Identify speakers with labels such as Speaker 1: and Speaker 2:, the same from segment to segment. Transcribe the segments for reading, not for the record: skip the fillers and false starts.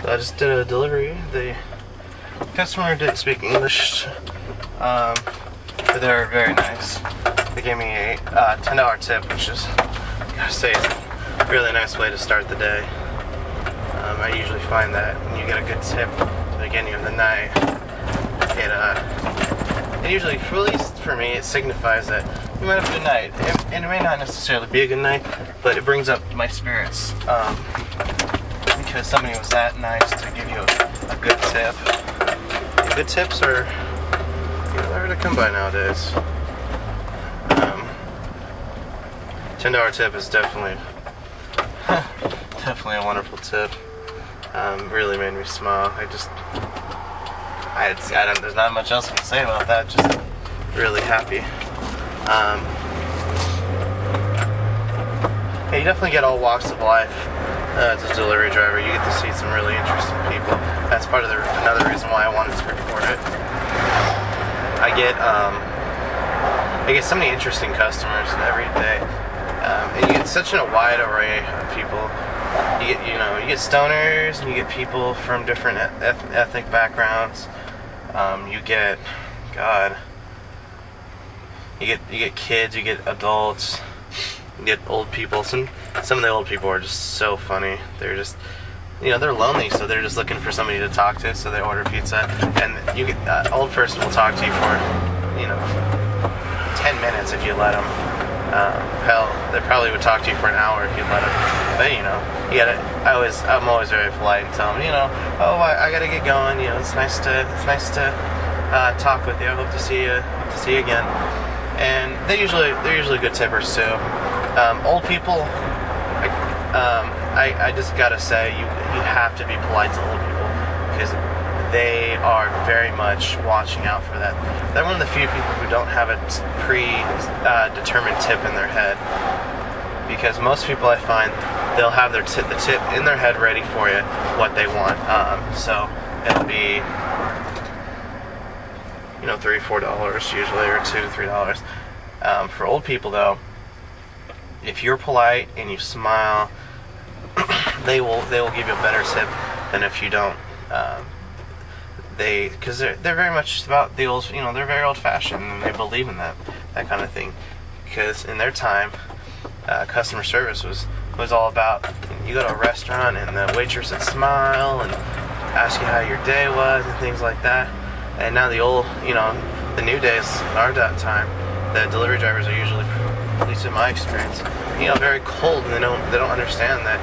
Speaker 1: So I just did a delivery. The customer didn't speak English, but they were very nice. They gave me a $10 tip, which is, I gotta say, is a really nice way to start the day. I usually find that when you get a good tip at the beginning of the night, it usually, at least for me, it signifies that you might have a good night. And it may not necessarily be a good night, but it brings up my spirits. Because somebody was that nice to give you a good tip. And good tips are, they're hard to come by nowadays. $10 tip is definitely a wonderful tip. Really made me smile. There's not much else I can say about that. Just really happy. Yeah, you definitely get all walks of life as a delivery driver. You get to see some really interesting people. That's part of another reason why I wanted to record it. I get so many interesting customers every day, and you get such a wide array of people. You get stoners, and you get people from different ethnic backgrounds. You get kids, you get adults, you get old people. Some of the old people are just so funny. They're just, they're lonely, so they're just looking for somebody to talk to, so they order pizza. And you get, old person will talk to you for, 10 minutes if you let them. Hell, they probably would talk to you for an hour if you let them. But I'm always very polite and tell them, oh, I gotta get going. It's nice to talk with you. I hope to see you again. And they're usually good tippers too. Old people, I just gotta say, you have to be polite to old people because they are very much watching out for that. They're one of the few people who don't have a predetermined tip in their head. Because most people, I find, they'll have the tip in their head ready for you, what they want. So it'll be, $3, $4 usually, or $2, $3. For old people, though, if you're polite and you smile, they will give you a better tip than if you don't. Because they're very much about the old, they're very old-fashioned and they believe in that kind of thing. Because in their time, customer service was all about, you go to a restaurant and the waitress would smile and ask you how your day was and things like that. And now the new days, our time, the delivery drivers are usually, at least in my experience, very cold, and they don't understand that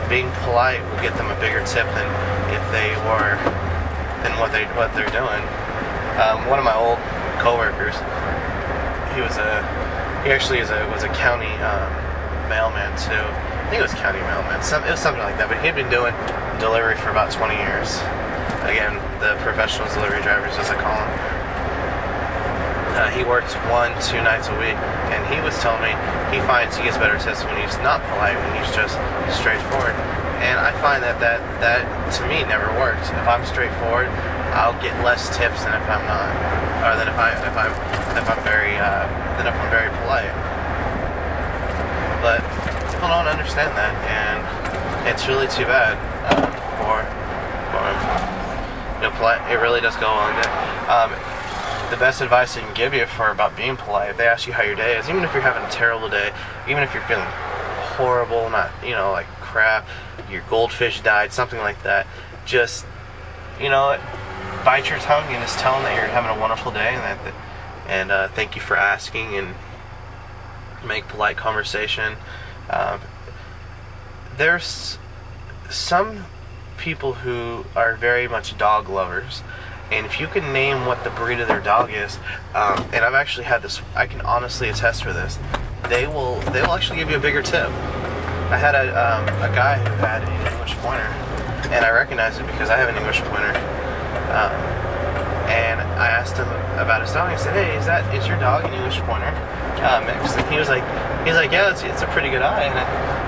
Speaker 1: being polite will get them a bigger tip than if they were than what they're doing. One of my old coworkers, he actually was a county mailman too. I think it was county mailman. It was something like that. But he had been doing delivery for about 20 years. Again, the professional delivery drivers, as I call them. He works 1-2 nights a week, and he was telling me he finds he gets better tips when he's not polite, when he's just straightforward. And I find that to me never works. If I'm straightforward, I'll get less tips than if I'm not, or than if I'm very polite. But people don't understand that, and it's really too bad for them. Polite. It really does go on. The best advice I can give you about being polite, if they ask you how your day is, even if you're having a terrible day, even if you're feeling horrible, not like crap, your goldfish died, something like that, just bite your tongue and just tell them that you're having a wonderful day and thank you for asking, and make polite conversation. There's some people who are very much dog lovers, and if you can name what the breed of their dog is, and I've actually had this, I can honestly attest for this, they will actually give you a bigger tip. I had a guy who had an English pointer, and I recognized it because I have an English pointer. And I asked him about his dog. I said, "Hey, is your dog an English pointer mix?" And he was like, "Yeah, it's a pretty good eye." And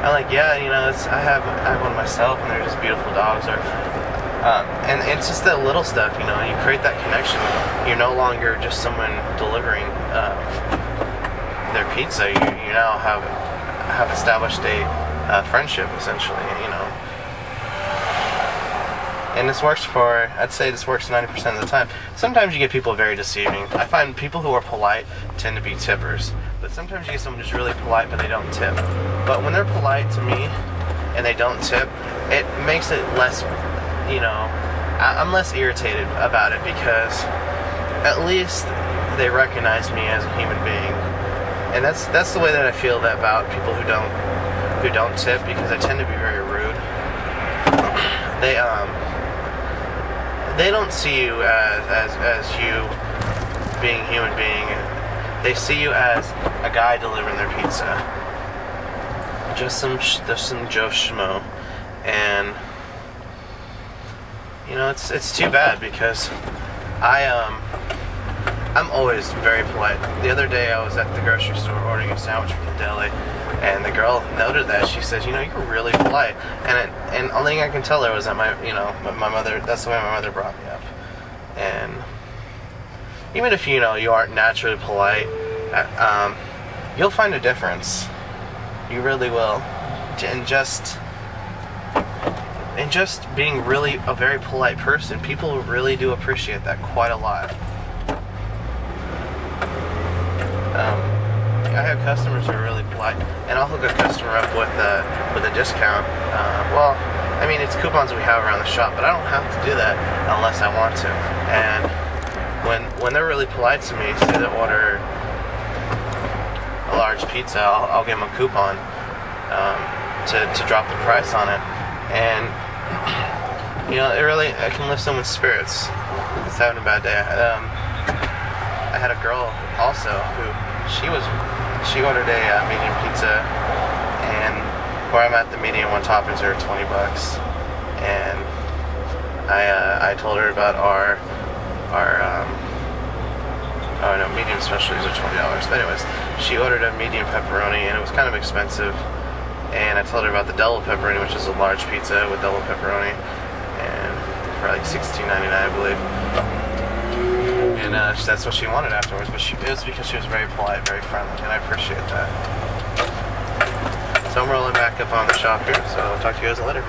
Speaker 1: I'm like, "Yeah, I have one myself, and they're just beautiful dogs." And it's just that little stuff, you create that connection. You're no longer just someone delivering their pizza. You now have established a friendship, essentially. And this works for, I'd say this works 90% of the time. Sometimes you get people very deceiving. I find people who are polite tend to be tippers. But sometimes you get someone who's really polite but they don't tip. But when they're polite to me and they don't tip, it makes it less, you know, I'm less irritated about it because at least they recognize me as a human being. And that's the way that I feel that about people who don't tip, because they tend to be very rude. They don't see you as you being a human being. They see you as a guy delivering their pizza. Just some Joe Schmo. And you know, it's too bad because I'm always very polite. The other day I was at the grocery store ordering a sandwich from the deli, and the girl noted that. She says, you know, you're really polite. And only thing I can tell her was that my mother, that's the way my mother brought me up. And even if, you know, you aren't naturally polite, you'll find a difference. You really will. And just being really a very polite person, people really do appreciate that quite a lot. I have customers who are really polite, and I'll hook a customer up with a discount. Well, I mean, it's coupons we have around the shop, but I don't have to do that unless I want to. And when they're really polite to me, say they order a large pizza, I'll give them a coupon to drop the price on it. And you know, it can lift someone's spirits. It's having a bad day. I had a girl also who she ordered a medium pizza, and where I'm at, the medium one toppings are $20, and I told her about our medium specialties are $20. But anyways, she ordered a medium pepperoni, and it was kind of expensive. And I told her about the double pepperoni, which is a large pizza with double pepperoni, and for like $16.99, I believe. And that's what she wanted afterwards. But it was because she was very polite, very friendly, and I appreciate that. So I'm rolling back up on the shop here. So I'll talk to you guys later.